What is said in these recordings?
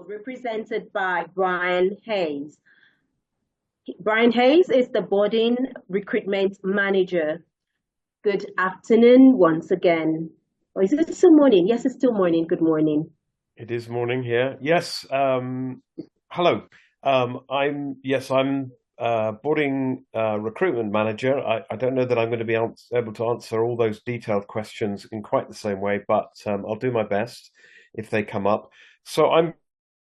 School, represented by Brian Hayes. Brian Hayes is the boarding recruitment manager. Good afternoon once again. Or is it still morning? Yes, it's still morning. Good morning. It is morning here. Yes. Hello. I'm boarding recruitment manager. I don't know that I'm going to be able to answer all those detailed questions in quite the same way, but I'll do my best if they come up. So I'm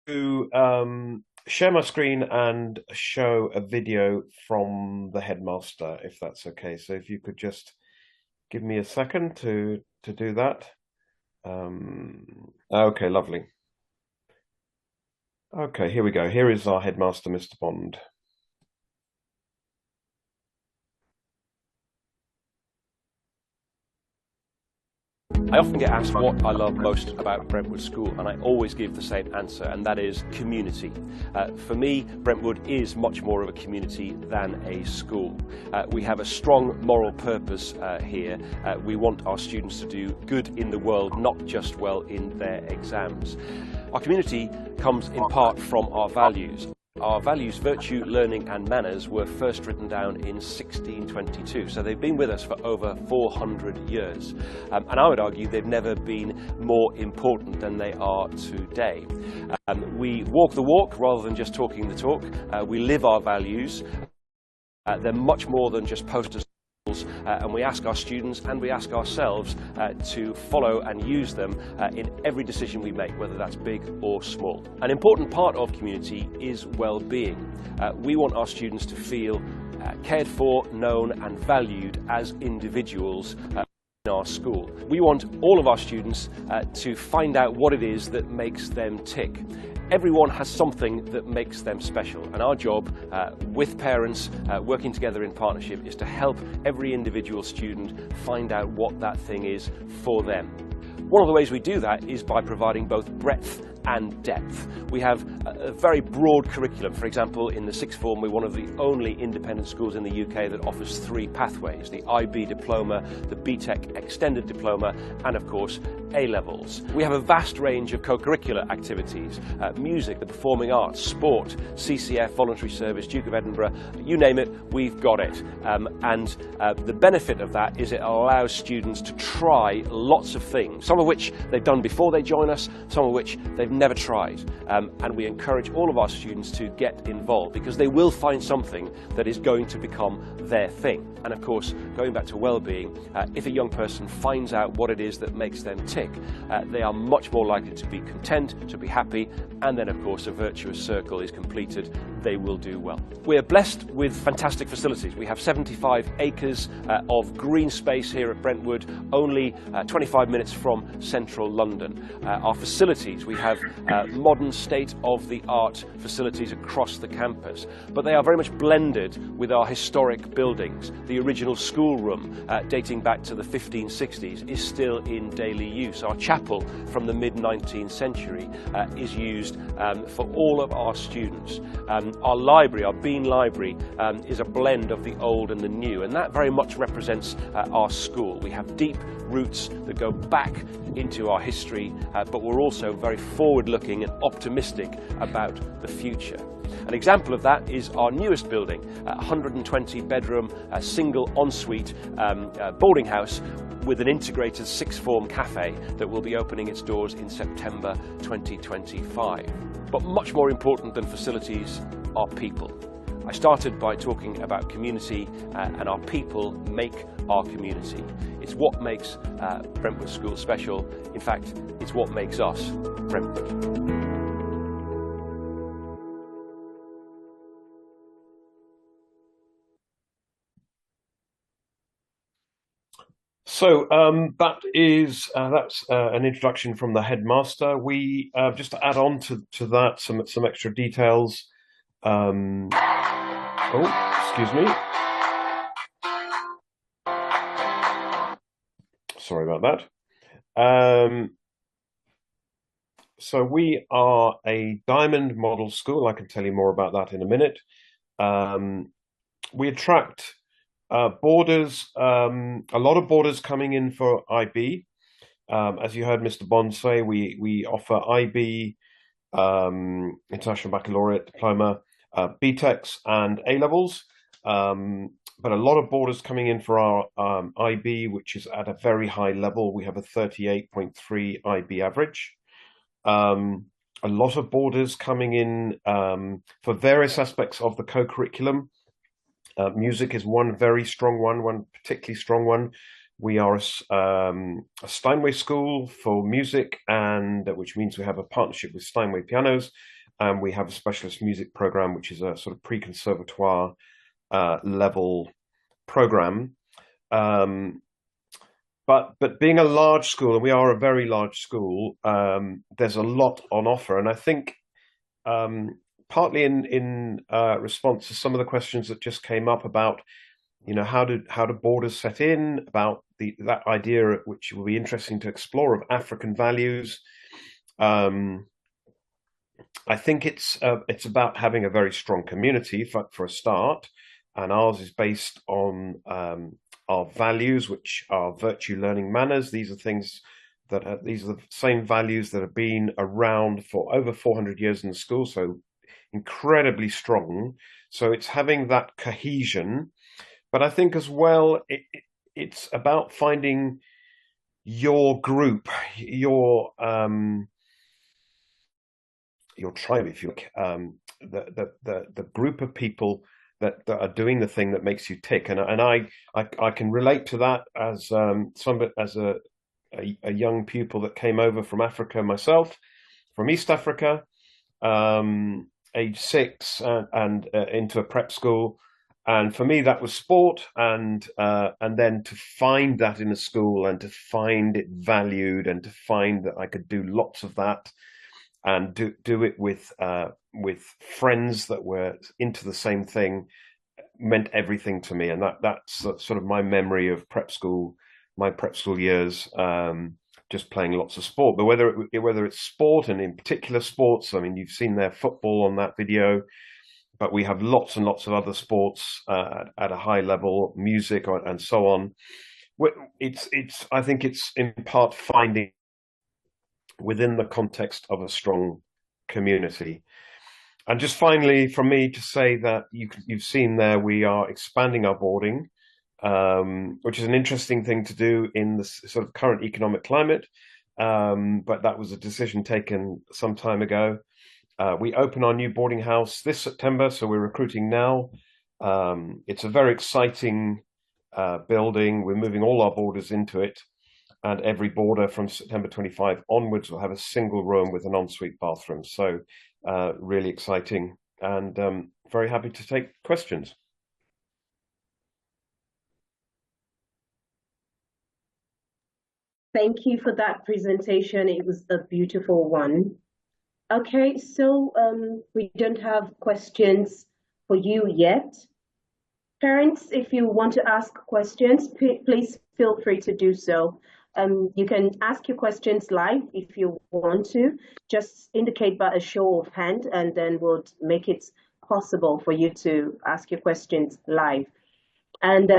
going to share my screen and show a video from the headmaster, if that's okay. So if you could just give me a second to do that. Okay, lovely. Okay, here we go. Here is our headmaster, Mr. Bond. I often get asked what I love most about Brentwood School, and I always give the same answer, and that is community. For me, Brentwood is much more of a community than a school. We have a strong moral purpose here. We want our students to do good in the world, not just well in their exams. Our community comes in part from our values. Our values, virtue, learning and manners were first written down in 1622, so they've been with us for over 400 years. And I would argue they've never been more important than they are today. We walk the walk rather than just talking the talk. We live our values. They're much more than just posters. And we ask our students and we ask ourselves to follow and use them in every decision we make, whether that's big or small. An important part of community is well-being. We want our students to feel cared for, known and valued as individuals in our school. We want all of our students to find out what it is that makes them tick. Everyone has something that makes them special, and our job with parents working together in partnership is to help every individual student find out what that thing is for them. One of the ways we do that is by providing both breadth and depth. We have a very broad curriculum. For example, in the sixth form, we're one of the only independent schools in the UK that offers 3 pathways: the IB diploma, the BTEC extended diploma, and of course A-levels. We have a vast range of co-curricular activities: music, the performing arts, sport, CCF, voluntary service, Duke of Edinburgh, you name it, we've got it. The benefit of that is it allows students to try lots of things, some of which they've done before they join us, some of which they've never tried. And we encourage all of our students to get involved, because they will find something that is going to become their thing. And of course, going back to well-being, if a young person finds out what it is that makes them tick, they are much more likely to be content, to be happy, and then of course a virtuous circle is completed. They will do well. We are blessed with fantastic facilities. We have 75 acres of green space here at Brentwood, only 25 minutes from central London. Our facilities, we have modern state-of-the-art facilities across the campus, but they are very much blended with our historic buildings. The original schoolroom, dating back to the 1560s, is still in daily use. Our chapel from the mid-19th century is used for all of our students. Our library, our Bean Library, is a blend of the old and the new, and that very much represents our school. We have deep roots that go back into our history, but we're also very forward-looking and optimistic about the future. An example of that is our newest building, a 120-bedroom, single ensuite boarding house with an integrated sixth form cafe that will be opening its doors in September 2025. But much more important than facilities are people. I started by talking about community, and our people make our community. It's what makes Brentwood School special. In fact, it's what makes us Brentwood. So that's an introduction from the headmaster. We just to add on to that some extra details. Oh, excuse me. Sorry about that. So we are a diamond model school. I can tell you more about that in a minute. We attract boarders, a lot of boarders coming in for IB. As you heard Mr. Bond say, we offer IB International Baccalaureate, Diploma, BTECs and A-levels. But a lot of boarders coming in for our IB, which is at a very high level. We have a 38.3 IB average. A lot of boarders coming in for various aspects of the co-curriculum. Music is one very strong one particularly strong one. We are a Steinway school for music, and which means we have a partnership with Steinway Pianos, and we have a specialist music program, which is a sort of pre-conservatoire level program. But being a large school, and we are a very large school, there's a lot on offer, and I think partly in response to some of the questions that just came up about, how do borders set in, about that idea, which will be interesting to explore, of African values. I think it's about having a very strong community for a start, and ours is based on our values, which are virtue, learning, manners. These are things these are the same values that have been around for over 400 years in the school, so incredibly strong. So it's having that cohesion, but I think as well it's about finding your group, your tribe, if you like, the group of people that are doing the thing that makes you tick. And I can relate to that as a young pupil that came over from Africa myself, from East Africa, age 6, and into a prep school. And for me, that was sport, and then to find that in a school, and to find it valued, and to find that I could do lots of that, and do it with friends that were into the same thing, meant everything to me. And that's sort of my memory of prep school, my prep school years, just playing lots of sport. But whether it's sport, and in particular sports, I mean, you've seen their football on that video, but we have lots and lots of other sports at a high level, music and so on. I think it's in part finding within the context of a strong community. And just finally, from me to say that you've seen there, we are expanding our boarding, which is an interesting thing to do in the sort of current economic climate. But that was a decision taken some time ago. We open our new boarding house this September, so we're recruiting now. It's a very exciting building. We're moving all our boarders into it, and every boarder from September 25 onwards will have a single room with an ensuite bathroom. So really exciting, and very happy to take questions. Thank you for that presentation. It was a beautiful one. Okay, so we don't have questions for you yet. Parents, if you want to ask questions, please feel free to do so. You can ask your questions live if you want to. Just indicate by a show of hand, and then we'll make it possible for you to ask your questions live. And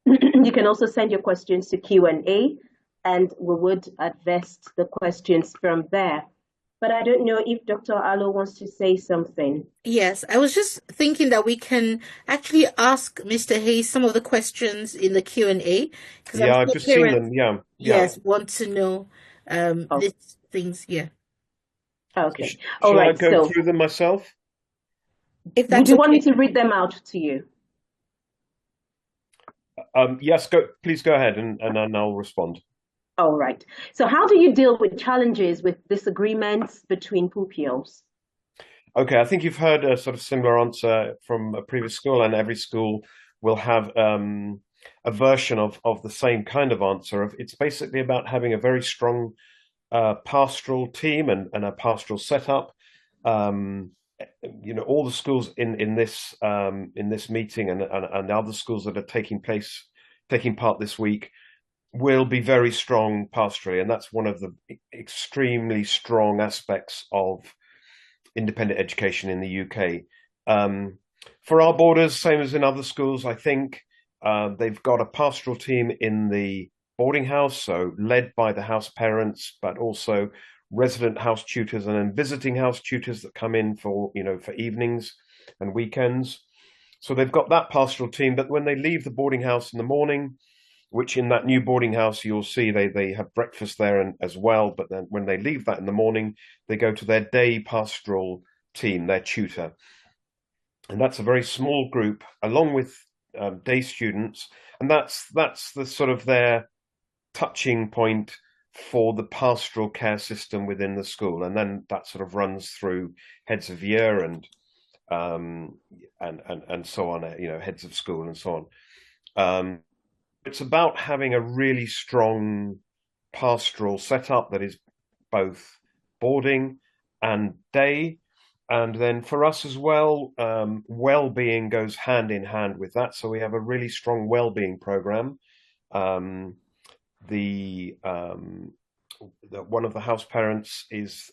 you can also send your questions to Q&A, and we would address the questions from there. But I don't know if Dr. Alo wants to say something. Yes, I was just thinking that we can actually ask Mr. Hayes some of the questions in the Q&A. Yeah, I've just seen them. Yeah. Yes, want to know these things. Yeah. Okay. All right. Shall I go through them myself? If that's would you want me to read them out to you? Yes, please go ahead, and then I'll respond. All right. So how do you deal with challenges with disagreements between pupils? Okay, I think you've heard a sort of similar answer from a previous school, and every school will have a version of the same kind of answer. It's basically about having a very strong pastoral team and a pastoral setup. All the schools in this meeting and other schools that are taking part this week will be very strong pastorally, and that's one of the extremely strong aspects of independent education in the UK. For our boarders, same as in other schools, I think they've got a pastoral team in the boarding house, so led by the house parents, but also resident house tutors and then visiting house tutors that come in for, for evenings and weekends. So they've got that pastoral team, but when they leave the boarding house in the morning, which in that new boarding house, you'll see they have breakfast there as well. But then when they leave that in the morning, they go to their day pastoral team, their tutor. And that's a very small group, along with day students. And that's the sort of their touching point for the pastoral care system within the school. And then that sort of runs through heads of year and so on, heads of school and so on. It's about having a really strong pastoral setup that is both boarding and day. And then for us as well, well-being goes hand in hand with that. So we have a really strong well-being program. One of the house parents was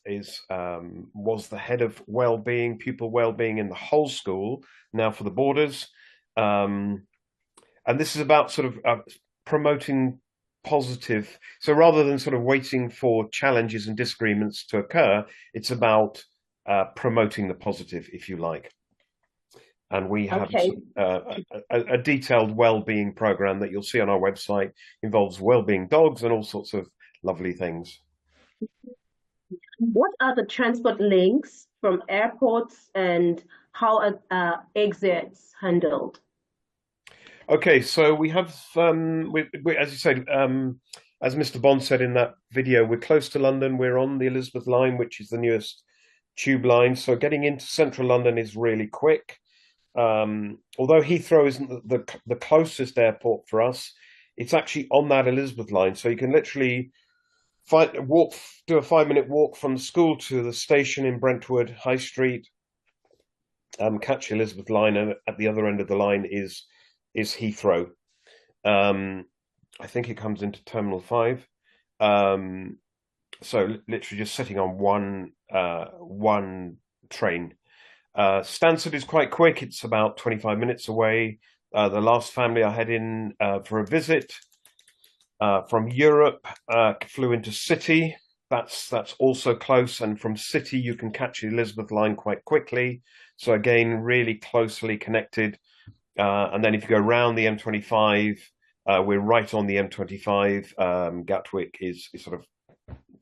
the head of well-being, pupil well-being in the whole school, now for the boarders. And this is about sort of promoting positive. So rather than sort of waiting for challenges and disagreements to occur, it's about promoting the positive, if you like. And we have a detailed well-being program that you'll see on our website. Involves well-being dogs and all sorts of lovely things. What are the transport links from airports and how are exits handled? Okay, so we have, as you said, as Mr. Bond said in that video, we're close to London. We're on the Elizabeth line, which is the newest tube line. So getting into central London is really quick. Although Heathrow isn't the closest airport for us, it's actually on that Elizabeth line. So you can literally do a 5-minute walk from the school to the station in Brentwood High Street, catch the Elizabeth line, and at the other end of the line is Heathrow. I think it comes into Terminal 5. So literally just sitting on one train. Stansted is quite quick. It's about 25 minutes away. The last family I had in for a visit from Europe flew into City. That's also close, and from City you can catch the Elizabeth line quite quickly. So again, really closely connected. And then if you go around the M25, we're right on the M25. Gatwick is sort of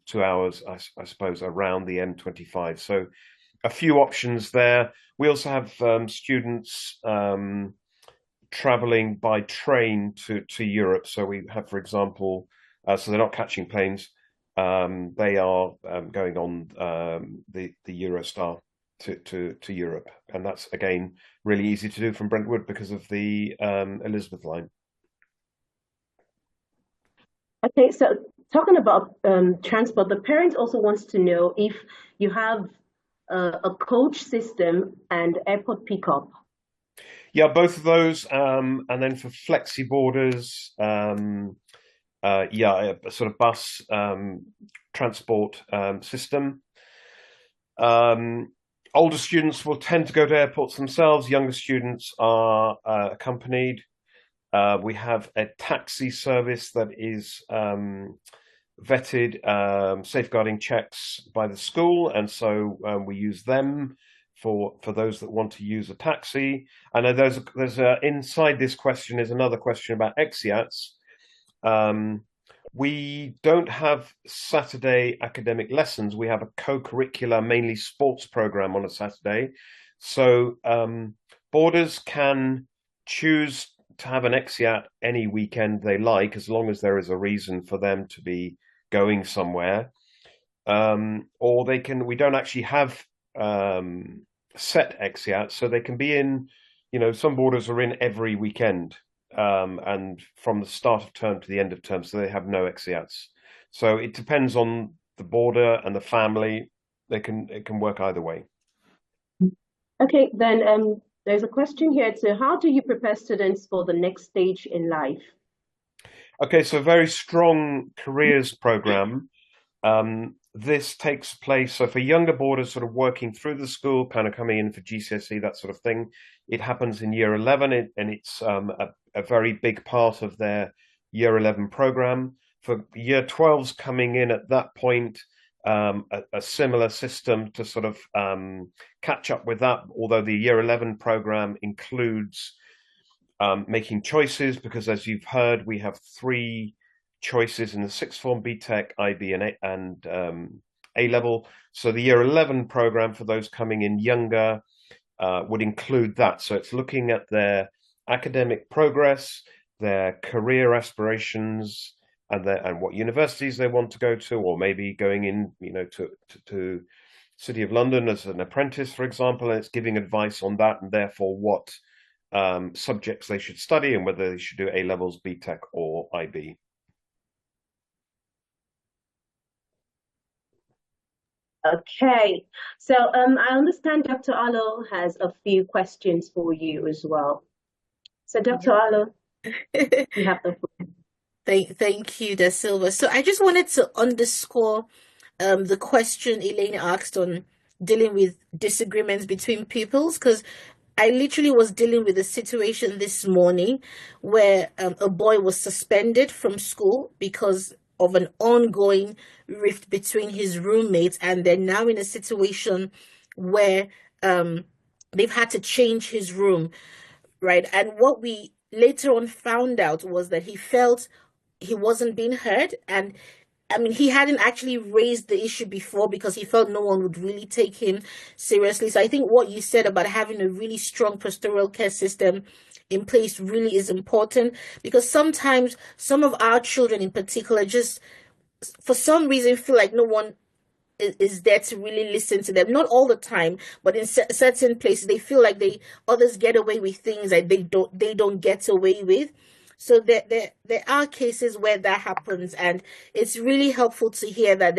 2 hours, I suppose, around the M25. So a few options there. We also have students traveling by train to Europe. So we have, for example, so they're not catching planes. They are going on the Eurostar to Europe, and that's again really easy to do from Brentwood because of the Elizabeth line. Okay, so talking about transport, the parent also wants to know if you have a coach system and airport pickup. Yeah, both of those, and then for flexi boarders, yeah, a sort of bus transport system. Older students will tend to go to airports themselves. Younger students are accompanied. We have a taxi service that is vetted, safeguarding checks by the school, and so we use them for those that want to use a taxi. And there's inside this question is another question about exeats. We don't have Saturday academic lessons. We have a co-curricular, mainly sports program on a Saturday. So boarders can choose to have an exeat any weekend they like, as long as there is a reason for them to be going somewhere. Or they can, we don't actually have set exeats, so they can be in, some boarders are in every weekend. And from the start of term to the end of term, so they have no exeats. So it depends on the boarder and the family. It can work either way. Okay, then there's a question here too. How do you prepare students for the next stage in life? Okay, so very strong careers program. This takes place, so for younger boarders sort of working through the school, kind of coming in for GCSE, that sort of thing, it happens in year 11, and it's a very big part of their year 11 program. For year 12s coming in at that point, a similar system to sort of catch up with that, although the Year 11 program includes making choices, because as you've heard, we have 3 choices in the sixth form: BTEC, IB, and A level. So the Year 11 program for those coming in younger would include that. So it's looking at their academic progress, their career aspirations, and what universities they want to go to, or maybe going in, to City of London as an apprentice, for example. And it's giving advice on that, and therefore what subjects they should study and whether they should do A levels, BTEC, or IB. Okay, so I understand Dr. Arlo has a few questions for you as well. So Dr. Arlo, you have the floor. Thank you, Da Silva. So I just wanted to underscore the question Elaine asked on dealing with disagreements between pupils, because I literally was dealing with a situation this morning where a boy was suspended from school because of an ongoing rift between his roommates, and they're now in a situation where they've had to change his room, right? And what we later on found out was that he felt he wasn't being heard, and I mean, he hadn't actually raised the issue before because he felt no one would really take him seriously. So I think what you said about having a really strong pastoral care system in place really is important, because sometimes some of our children in particular just, for some reason, feel like no one is there to really listen to them. Not all the time, but in certain places, they feel like others get away with things that they don't get away with. So there are cases where that happens, and it's really helpful to hear that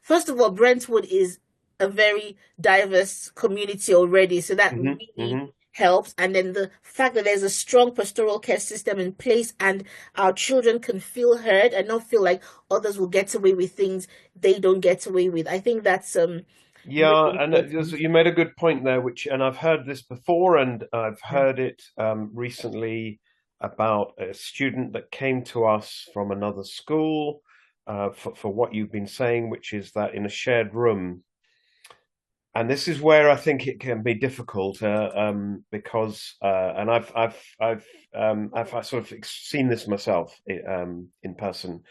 first of all, Brentwood is a very diverse community already, so that really helps. And then the fact that there's a strong pastoral care system in place, and our children can feel heard and not feel like others will get away with things they don't get away with. I think that's yeah, and you made a good point there, and I've heard this before, and I've heard it recently about a student that came to us from another school for what you've been saying, which is that in a shared room. And this is where I think it can be difficult because, and I've sort of seen this myself in person,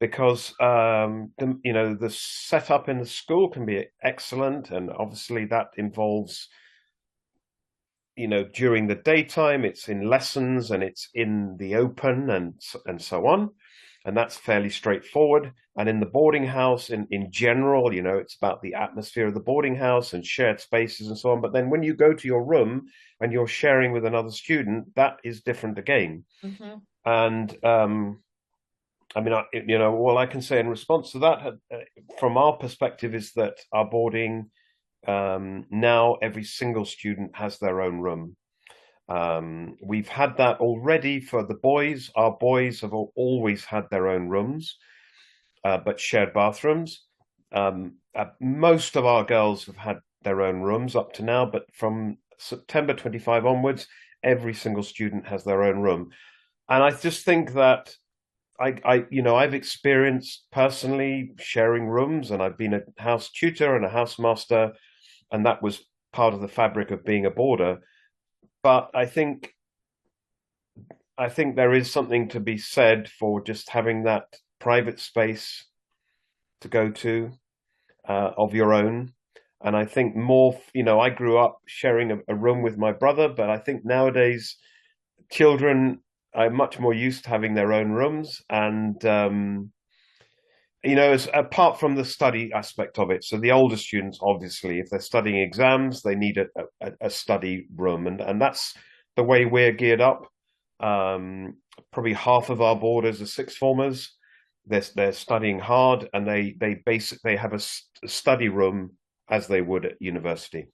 because the setup in the school can be excellent, and obviously that involves, during the daytime, it's in lessons and it's in the open and so on. And that's fairly straightforward. And in the boarding house, in general, it's about the atmosphere of the boarding house and shared spaces and so on. But then when you go to your room and you're sharing with another student, that is different again. And I mean, all I can say in response to that, from our perspective, is that our boarding, now every single student has their own room. We've had that already for the boys. Our boys have always had their own rooms, but shared bathrooms. Most of our girls have had their own rooms up to now, but from September 25 onwards, every single student has their own room. And I just think that I've experienced personally sharing rooms, and I've been a house tutor and a housemaster, and that was part of the fabric of being a boarder. But I think there is something to be said for just having that private space to go to of your own. And I think more, I grew up sharing a room with my brother, but I think nowadays children are much more used to having their own rooms. And apart from the study aspect of it, so the older students, obviously, if they're studying exams, they need a study room, and that's the way we're geared up. Probably half of our boarders are sixth formers. They're studying hard, and they basically have a study room as they would at university.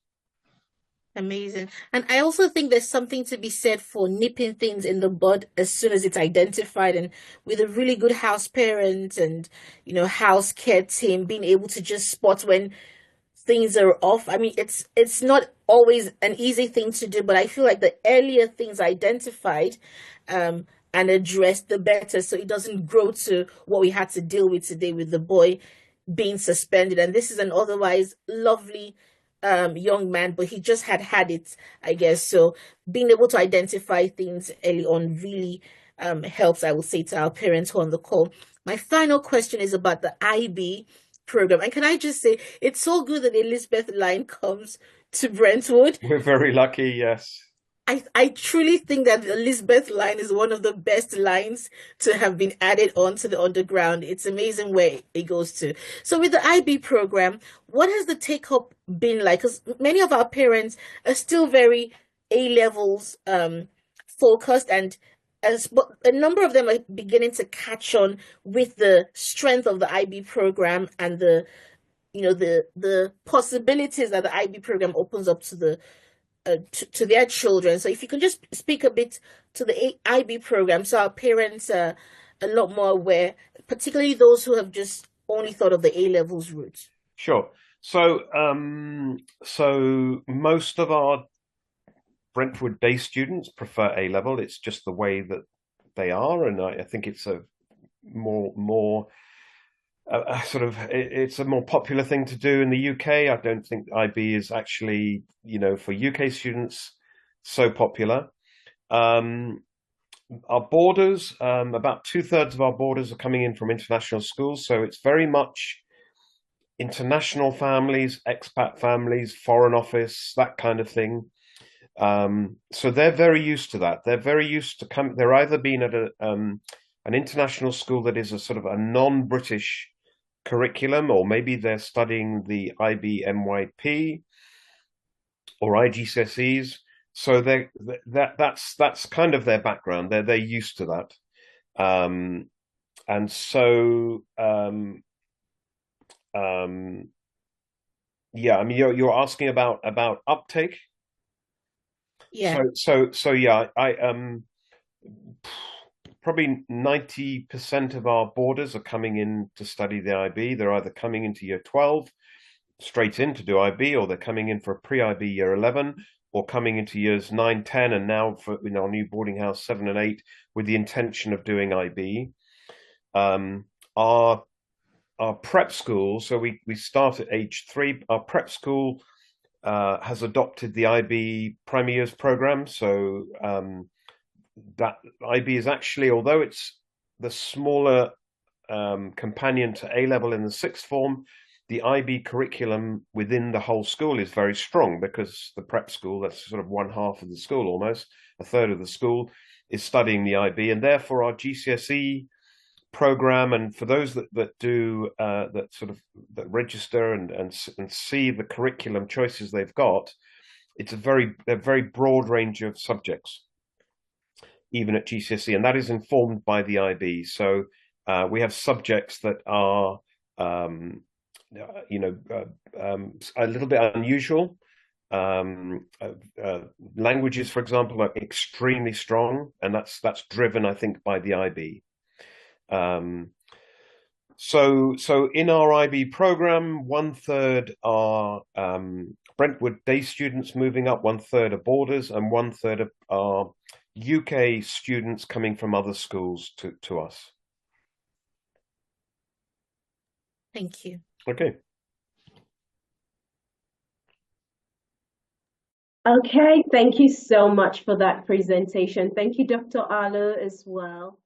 Amazing. And I also think there's something to be said for nipping things in the bud as soon as it's identified, and with a really good house parent and, house care team being able to just spot when things are off. I mean, it's not always an easy thing to do, but I feel like the earlier things are identified and addressed, the better, so it doesn't grow to what we had to deal with today with the boy being suspended. And this is an otherwise lovely young man, but he just had it, I guess. So being able to identify things early on really helps, I would say, to our parents who are on the call. My final question is about the IB program. And can I just say, it's so good that Elizabeth Line comes to Brentwood. We're very lucky, yes. I truly think that the Elizabeth line is one of the best lines to have been added onto the underground. It's amazing where it goes to. So with the IB program, what has the take-up been like? Because many of our parents are still very A-levels focused, and but a number of them are beginning to catch on with the strength of the IB program and the possibilities that the IB program opens up to to their children. So if you can just speak a bit to the IB program, so our parents are a lot more aware, particularly those who have just only thought of the A-levels route. Sure. So, so most of our Brentwood day students prefer A-level. It's just the way that they are, and I think it's a more it's a more popular thing to do in the UK. I don't think IB is actually, for UK students so popular. Our boarders, about 2/3 of our boarders are coming in from international schools, so it's very much international families, expat families, foreign office, that kind of thing. So they're very used to that. They're very used to they're either been at an international school that is a sort of a non-British curriculum, or maybe they're studying the IB MYP or IGCSEs. So that's kind of their background. They're used to that, and so yeah. I mean, you're asking about uptake. Yeah. So yeah. Probably 90% of our boarders are coming in to study the IB. They're either coming into year 12 straight in to do IB, or they're coming in for a pre-IB year 11, or coming into years 9, 10, and now for our new boarding house 7 and 8 with the intention of doing IB. Our prep school, so we start at age 3. Our prep school has adopted the IB primary years program, so that IB is actually, although it's the smaller companion to A-level in the sixth form, the IB curriculum within the whole school is very strong, because the prep school, that's sort of 1/2 of the school, almost 1/3 of the school, is studying the IB, and therefore our GCSE program, and for those that do that register and see the curriculum choices they've got, it's a very broad range of subjects, even at GCSE, and that is informed by the IB. So we have subjects that are, a little bit unusual. Languages, for example, are extremely strong, and that's driven, I think, by the IB. So in our IB program, 1/3 are Brentwood day students moving up, 1/3 are boarders, and 1/3 are UK students coming from other schools to us. Thank you. Okay. Okay, thank you so much for that presentation. Thank you, Dr. Arlo, as well.